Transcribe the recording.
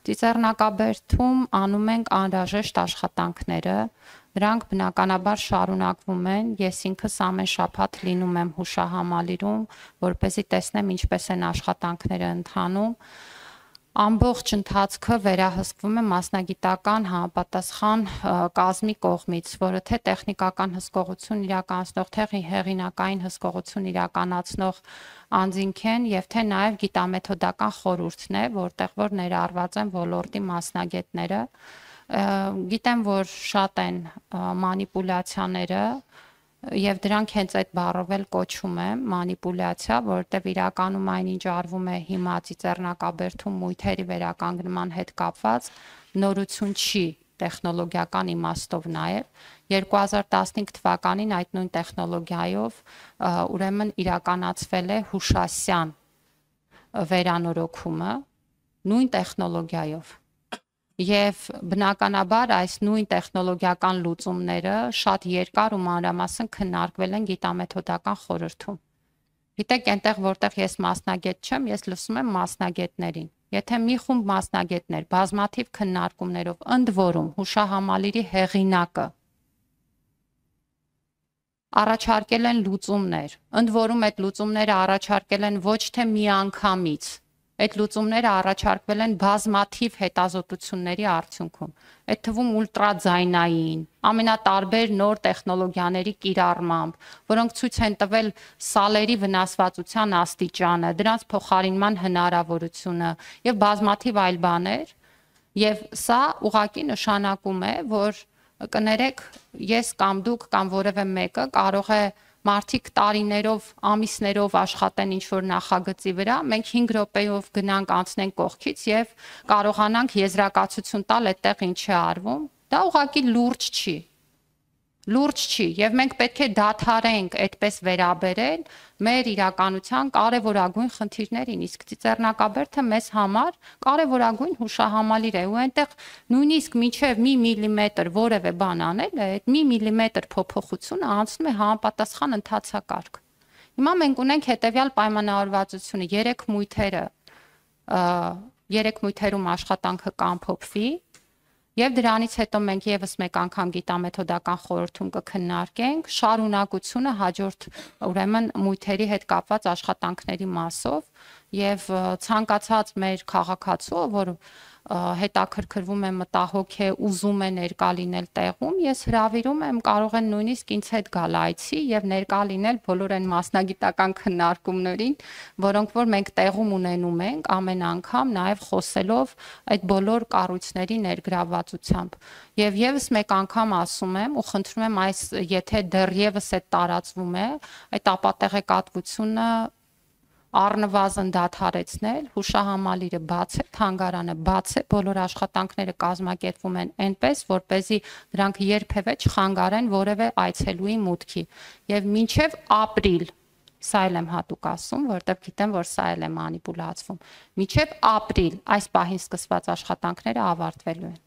Ծիծեռնակաբերդում անում ենք անհրաժեշտ աշխատանքները, դրանք բնականաբար շարունակվում են, ես ինքս ամեն շաբաթ լինում եմ հուշահամալիրում, որպեսզի տեսնեմ ինչպես են աշխատանքները ընթանում, ամբողջ ընթացքը վերահսկվում է մասնագիտական համապատասխան կազմի կողմից, որը թե տեխնիկական հսկողություն իրականացնող, թե հեղինակային հսկողություն իրականացնող անձինք են եւ թե նաեւ գիտամեթոդական խորհուրդն է, որտեղ որ ներառված են ոլորտի մասնագետները, գիտեմ, որ շատ են մանիպուլյացիաները եւ դրանք հենց այդ բառով էլ կոչում եմ մանիպուլյացիա, որովհետեւ իրականում այնինչ արվում է հիմա ծիծեռնակաբերդում մույթերի վերականգնման հետ կապված նորություն չի տեխնոլոգիական իմաստով նաեւ 2015 թվականին այդ նույն տեխնոլոգիայով ուրեմն իրականացվել է հուշասյան վերանորոգումը նույն տեխնոլոգիայով Եվ բնականաբար այս նույն տեխնոլոգիական լուծումները շատ երկար ու մանրամասն քննարկվել են գիտամեթոդական խորհրդում։ Գիտեք, այնտեղ որտեղ ես մասնագետ չեմ, ես լսում եմ մասնագետներին։ Եթե մի խումբ մասնագետներ բազմաթիվ քննարկումներով ընդ որում հուշահամալիրի հեղինակը առաջարկել են լուծումներ, ընդ որում այդ լուծումները առաջարկել են ոչ թե միանգամից Այդ լուծումները առաջարկվել են բազմաթիվ հետազոտությունների արդյունքում։ Այդ թվում ուլտրաձայնային, ամենատարբեր նոր տեխնոլոգիաների կիրառմամբ, որոնք ցույց են տվել սալերի վնասվածության աստիճանը, դրանց փոխարինման հնարավորությունը եւ բազմաթիվ այլ բաներ, եւ սա ուղղակի նշանակում է, որ կներեք, ես կամ դուք կամ որևէ մեկը կարող է Մարդիկ տարիներով, ամիսներով աշխատեն ինչ-որ նախագծի վրա, մենք 5 րոպեով գնանք անցնենք կողքից եւ կարողանանք եզրակացություն տալ այդտեղ ինչ է արվում, դա ուղղակի լուրջ չի։ Լուրջ չի եւ մենք պետք է դադարենք այդպես վերաբերել մեր իրականության կարևորագույն խնդիրներին, իսկ ծիծեռնակաբերդը մեզ համար կարևորագույն հուշահամալիր է ու այնտեղ նույնիսկ մինչեւ մի միլիմետր որևէ բան անել է, այդ մի միլիմետր փոփոխությունը անցնում է համապատասխան ընթացակարգ։ Հիմա մենք ունենք հետեւյալ պայմանավորվածությունը, 3 մույթերում աշխատանքը կամփոփվի Եվ դրանից հետո մենք եւս մեկ անգամ գիտամեթոդական խորհրդում կքննարկենք շարունակությունը հաջորդ ուրեմն մույթերի հետ կապված աշխատանքների մասով եւ ցանկացած մեր քաղաքացու, որ հետաքրքրվում է մտահոգ է, ուզում է ներկա լինել տեղում, ես հրավիրում եմ, կարող են նույնիսկ ինձ հետ գալ այցի եւ ներկա լինել բոլոր այն մասնագիտական քննարկումներին, որոնք որ մենք տեղում ունենում ենք ամեն անգամ նաեւ խոսելով այդ բոլոր կառույցների ներգրավվածությամբ։ Եվ եւս մեկ անգամ ասում եմ ու խնդրում եմ այս եթե դեռևս այդ տարածվում է, այդ ապատեղեկատվությունը առնվազն դադարեցնել, հուշահամալիրը բաց է, թանգարանը բաց է, բոլոր աշխատանքները կազմակերպվում են այնպես, որպեսզի դրանք երբևէ չխանգարեն որևէ այցելուի մուտքի։ Եվ մինչև ապրիլ, սա էլ եմ հատուկ ասում, որովհետև գիտեմ, որ սա էլ է մանիպուլացվում։ Մինչև ապրիլ այս պահին սկսված աշխատանքները ավարտվելու են։